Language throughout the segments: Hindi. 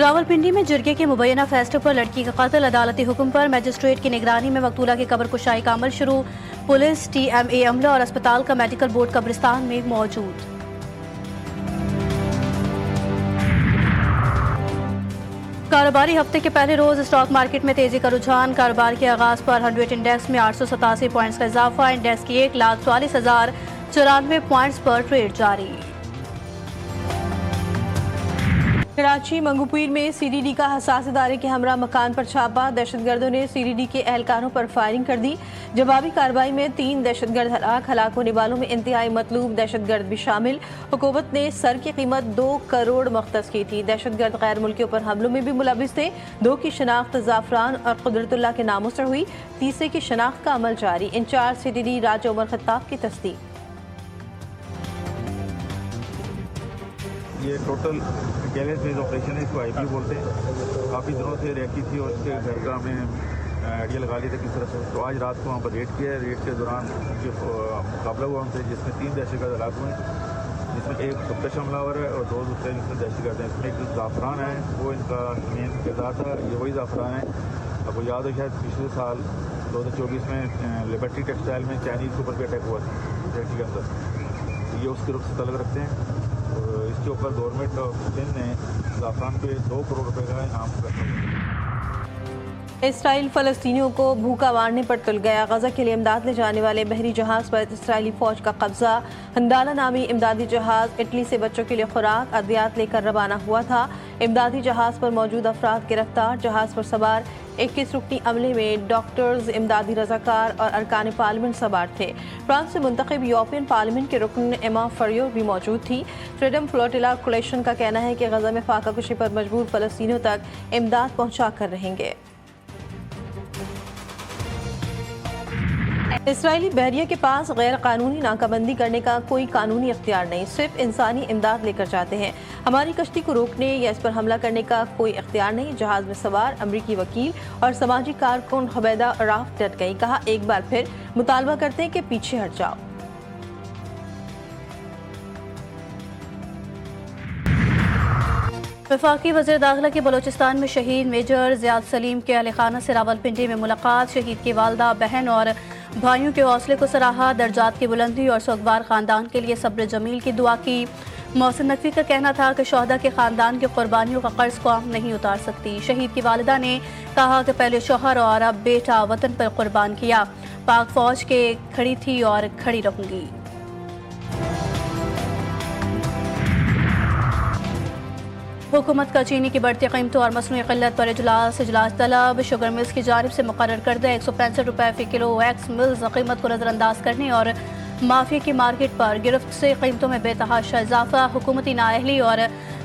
रावलपिंडी में जिरगे के मुबैना फैसले पर लड़की का कत्ल, अदालती हुक्म पर मजिस्ट्रेट की निगरानी में मकतूला की कब्र कुशाई का अमल शुरू। पुलिस, TMA अमला और अस्पताल का मेडिकल बोर्ड कब्रिस्तान में मौजूद। कारोबारी हफ्ते के पहले रोज स्टॉक मार्केट में तेजी का रुझान। कारोबार के आगाज पर 100 इंडेक्स में 887 पॉइंट्स का इजाफा। इंडेक्स की 1,44,094 पॉइंट्स पर ट्रेड जारी। कराची मंगूपीर में CDD का हसास इदारे के हमरा मकान पर छापा। दहशतगर्दों ने CDD के एहलकारों पर फायरिंग कर दी। जवाबी कार्रवाई में 3 दहशतगर्द हलाक होने वालों में इंतहाई मतलूब दहशतगर्द भी शामिल। हुकूमत ने सर की कीमत 2 करोड़ मुख्तस की थी। दहशतगर्द गैर मुल्कियों पर हमलों में भी मुलविस थे। 2 की शनाख्त जाफरान और कुदरतुल्लाह के नामों से हुई। तीसरे की शनाख्त का अमल जारी। इंचार्ज CDD राजा उमर खत्ताब की तस्दीक। ये टोटल गैलेज बेस्ड ऑपरेशन है, इसको IB बोलते हैं। काफ़ी दिनों से रहती थी और उसके घर का हमने आइडिया लगा लिया था किस तरह से। तो आज रात को वहाँ पर रेड किया है। रेड के दौरान जो मुकाबला हुआ हमसे, जिसमें 3 दहशतगर्द हलाक हुए, जिसमें एक सबकश हमलावर है और 2 दूसरे जिसमें दहशतगर्द हैं। इसमें एक जो जाफरान है वो इनका मेन किरदार था। ये वही जाफरान है, आपको याद है शायद पिछले साल 2024 में लिबर्टी टेक्सटाइल में चाइनीज़ के ऊपर भी अटैक हुआ था फैक्ट्री के अंदर। ये उसके रुख से तलब रखते हैं। इसके ऊपर गवर्नमेंट ऑफ सिंध ने जाफरान पे 2 करोड़ रुपए का इनाम रखा। इसराइल फलस्तीनियों को भूखा मारने पर तुल गया। गजा के लिए इमदाद ले जाने वाले बहरी जहाज पर इसराइली फौज का कब्जा। हंदाला नामी इमदादी जहाज इटली से बच्चों के लिए खुराक अद्वियात लेकर रवाना हुआ था। इमदादी जहाज पर मौजूद अफराद गिरफ्तार। जहाज पर सवार 21 रुकनी अमले में डॉक्टर्स, इमदादी रजाकार और अरकान पार्लियामेंट सवार थे। फ्रांस से मुंतखब यूरोपियन पार्लियामेंट के रुकन एमा फरियो भी मौजूद थी। फ्रीडम फ्लोटिला कोलेशन का कहना है कि गजा में फाका कुशी पर मजबूर फलस्तीनियों तक इमदाद पहुँचा कर रहेंगे। इसराइली बहरिया के पास गैर कानूनी नाकाबंदी करने का कोई कानूनी इख्तियार नहीं, सिर्फ इंसानी इमदाद लेकर जाते हैं। हमारी कश्ती को रोकने या इस पर हमला करने का कोई इख्तियार नहीं। जहाज में सवार अमरीकी वकील और समाजी कारकुन हबैदा राफ डट गई। कहा, एक बार फिर मुतालबा करते हैं कि पीछे हट जाओ। वफाकी वज़ीर दाखिला के बलोचिस्तान में शहीद मेजर ज़ियाद सलीम के अहल खाना से रावलपिंडी में मुलाकात। शहीद की वालदा, बहन और भाइयों के हौसले को सराहा। दर्जात की बुलंदी और सुगवार ख़ानदान के लिए सब्र जमील की दुआ की। मोहसिन नकवी का कहना था कि शोहदा के ख़ानदान की कुर्बानियों का कर्ज कौम नहीं उतार सकती। शहीद की वालिदा ने कहा कि पहले शौहर और अब बेटा वतन पर कुर्बान किया। पाक फ़ौज के खड़ी थी और खड़ी रहूँगी। हुकूमत का चीनी की बढ़ती कीमतों और मसनूई क़िल्लत पर इजलास तलब। शुगर मिल्स की जानिब से मुकर्रर करदा 165 रुपये फ़ी किलो एक्स मिल्स कीमत को नज़रअंदाज करने और माफिया की मार्केट पर गिरफ्त से कीमतों में बेतहाशा इजाफा। हुकूमती नाअहली और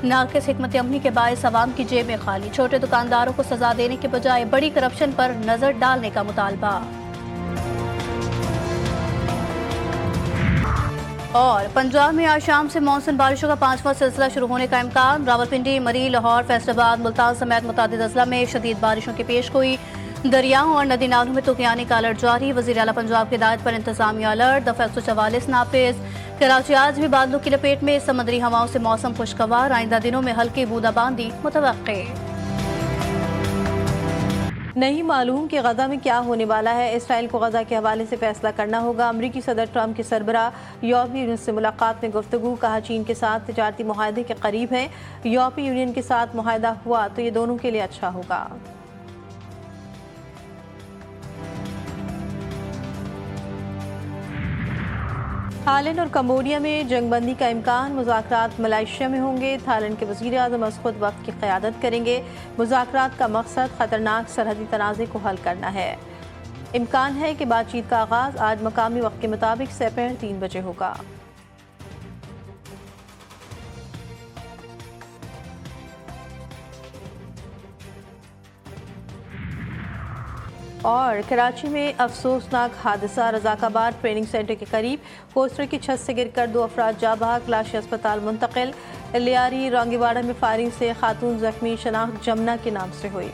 नाक़िस हिकमत अमली के बायस अवाम की जेबें खाली। छोटे दुकानदारों को सजा देने के बजाय बड़ी करप्शन पर नजर डालने का मुतालबा। और पंजाब में आज शाम से मानसून बारिशों का 5वां सिलसिला शुरू होने का इम्कान। रावलपिंडी, मरी, लाहौर, फैसलाबाद, मुल्तान समेत मुतादिद अजला में शदीद बारिशों की पेशगोई। दरियाओं और नदी नालों में तूफ़ानी का अलर्ट जारी। वज़ीर आला पंजाब की हिदायत पर इंतजामिया अलर्ट। दफ़ा 144 नाफिज। कराची आज भी बादलों की लपेट में, समुद्री हवाओं से मौसम खुशगवार। आइंदा दिनों में हल्की बूंदाबांदी मुतवक्के। नहीं मालूम कि गजा में क्या होने वाला है। इसराइल को गजा के हवाले से फैसला करना होगा। अमरीकी सदर ट्रंप के सरबराह यूरोपीय यूनियन से मुलाकात में गुफ्तगू। कहा, चीन के साथ तिजारती मुआहदे के करीब है। यूरोपीय यूनियन के साथ मुआहदा हुआ तो ये दोनों के लिए अच्छा होगा। थाईलैंड और कंबोडिया में जंगबंदी का इम्कान। मुज़ाकरात मलेशिया में होंगे। थाईलैंड के वज़ीर आज़म खुद वक्त की क़यादत करेंगे। मुज़ाकरात का मकसद ख़तरनाक सरहदी तनाज़े को हल करना है। इम्कान है कि बातचीत का आगाज़ आज मकामी वक्त के मुताबिक दोपहर 3 बजे होगा। और कराची में अफसोसनाक हादसा। रज़ाकाबाद ट्रेनिंग सेंटर के करीब पोस्टर की छत से गिरकर 2 अफराद जाँ बहक। लाश अस्पताल मुंतकिल। लियारी रोंगीवाड़ा में फायरिंग से खातून जख्मी। शनाख्त जमुना के नाम से हुई।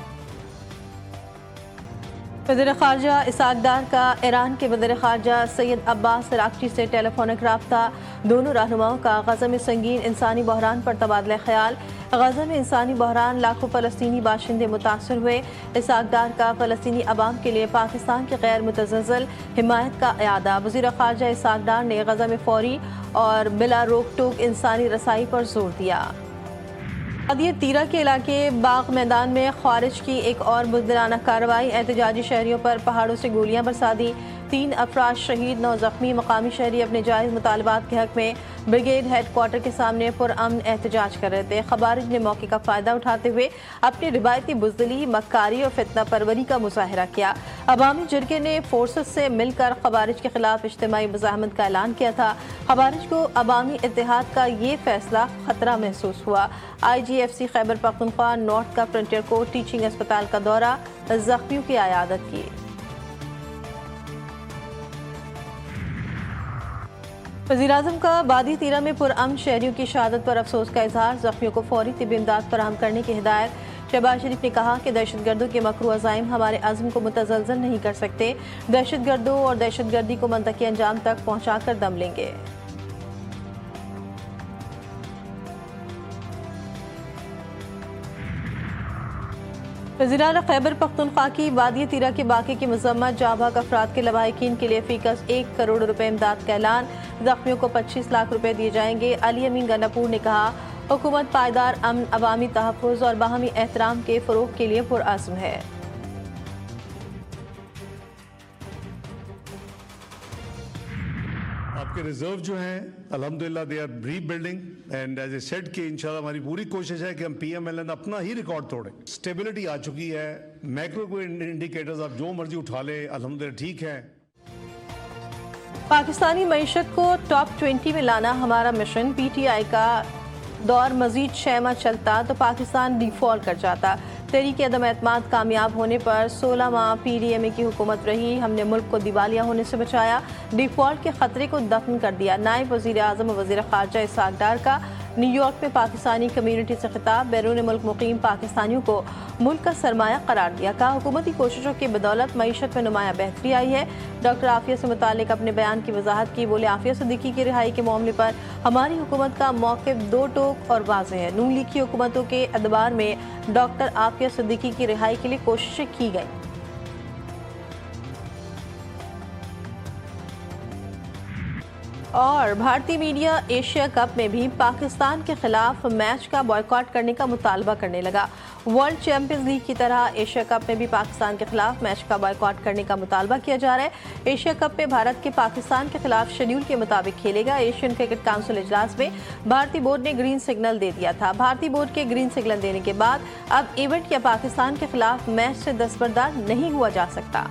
वज़ीर ख़ारजा इसाक डार का ईरान के वज़ीर ख़ारजा सैयद अब्बास अराग़ची से टेलीफोनिक रब्ता। दोनों रहनुमाओं का गज़ा में संगीन इंसानी बहरान पर तबादला ख्याल। गज़ा में इंसानी बहरान, लाखों फ़लस्तीनी बाशिंदे मुतासर हुए। इसाक डार का फ़लस्तीनी अवाम के लिए पाकिस्तान की गैर मुतज़लज़ल हिमायत का इआदा। वज़ीर ख़ारजा इसाक डार ने गज़ा में फ़ौरी और बिला रोक टोक इंसानी रसाई पर जोर दिया। वादी तीरा के इलाके बाग मैदान में खारिज की एक और बुज़दिलाना कार्रवाई। एहतजाजी शहरियों पर पहाड़ों से गोलियां बरसा दी। 3 अफराद शहीद, 9 जख्मी। मकामी शहरी अपने जायज़ मुतालबात के हक में ब्रिगेड हेडक्वार्टर के सामने पुरअमन एहतजाज कर रहे थे। खवारिज ने मौके का फ़ायदा उठाते हुए अपनी रिवायती बुज़दिली, मक्कारी और फितना परवरी का मुजाहरा किया। अवामी जरगे ने फोर्सेस से मिलकर खवारिज के खिलाफ इज्तिमाई मुज़ाहमत का ऐलान किया था। खवारिज को अवामी इत्तेहाद का ये फैसला खतरा महसूस हुआ। IGFC खैबर पख्तूनख्वा नॉर्थ का फ्रंटियर कोर्ट टीचिंग अस्पताल का दौरा, जख्मियों की आयादत की। वज़ीर-ए-आज़म का वादी तीरा में पुरअमन शहरियों की शहादत पर अफसोस का इजहार। जख्मियों को फौरी तिब्बी इमदाद फराहम करने की हिदायत। शहबाज शरीफ ने कहा कि दहशतगर्दों के मकरू अज़ाइम हमारे अज़्म को मुतज़लज़ल नहीं कर सकते। दहशतगर्दों और दहशतगर्दी को मंतकी अंजाम तक पहुँचा कर दम लेंगे। वज़ीरान खैबर पख्तूनख्वा की वादी तीरा के वाक़े की मज़म्मत। जाबाक अफराद के लवाहिकीन के लिए फ़ीकस 1 करोड़ रुपए इमदाद का ऐलान। ज़ख्मियों को 25 लाख रुपए दिए जाएंगे। अली अमीन गन्नापुर ने कहा, हुकूमत पायदार अमन, अवामी तहफ़्फ़ुज़ और बाहमी एहतराम के फ़रोग़ के लिए पुरअज़्म है। आपके रिजर्व जो हैं अल्हम्दुलिल्लाह they are rebuilding and as I said कि इंशाल्लाह हमारी पूरी कोशिश है कि हम PMLN अपना ही रिकॉर्ड तोड़ें। स्टेबिलिटी आ चुकी है, मैक्रो को इंडिकेटर्स आप जो मर्जी उठा ले अल्हम्दुलिल्लाह ठीक है। पाकिस्तानी मईशत को टॉप 20 में लाना हमारा मिशन। PTI का दौर मजीद 6 माह चलता तो पाकिस्तान डिफॉल्ट कर जाता। तहरीक अदम एतमाद कामयाब होने पर 16 माह PDMA की हुकूमत रही। हमने मुल्क को दिवालिया होने से बचाया, डिफॉल्ट के खतरे को दफन कर दिया। नायब वज़ीर आज़म और वज़ीर ख़ारजा इसाक डार का न्यूयॉर्क में पाकिस्तानी कम्यूनिटी से खिताब। बैरून मुल्क मुकीम पाकिस्तानियों को मुल्क का सरमाया करार दिया। कहा, हुकूमती कोशिशों की बदौलत मईशत में नुमाया बेहतरी आई है। डॉक्टर आफिया से मुतालिक अपने बयान की वजाहत की। बोले, आफिया सिद्दीकी की रिहाई के मामले पर हमारी हुकूमत का मौक़िफ़ दो टोक और वाज़ेह है। नून लीग की हुकूमतों के अदबार में डॉक्टर आफिया सिद्दीकी की रिहाई के लिए कोशिशें की गई। और भारतीय मीडिया एशिया कप में भी पाकिस्तान के खिलाफ मैच का बॉयकॉट करने का मुतालबा करने लगा। वर्ल्ड चैंपियंस लीग की तरह एशिया कप में भी पाकिस्तान के खिलाफ मैच का बॉयकॉट करने का मुतालबा किया जा रहा है। एशिया कप में भारत के पाकिस्तान के खिलाफ शेड्यूल के मुताबिक खेलेगा। एशियन क्रिकेट काउंसिल इजलास में भारतीय बोर्ड ने ग्रीन सिग्नल दे दिया था। भारतीय बोर्ड के ग्रीन सिग्नल देने के बाद अब इवेंट या पाकिस्तान के खिलाफ मैच से दस्तबरदार नहीं हुआ जा सकता।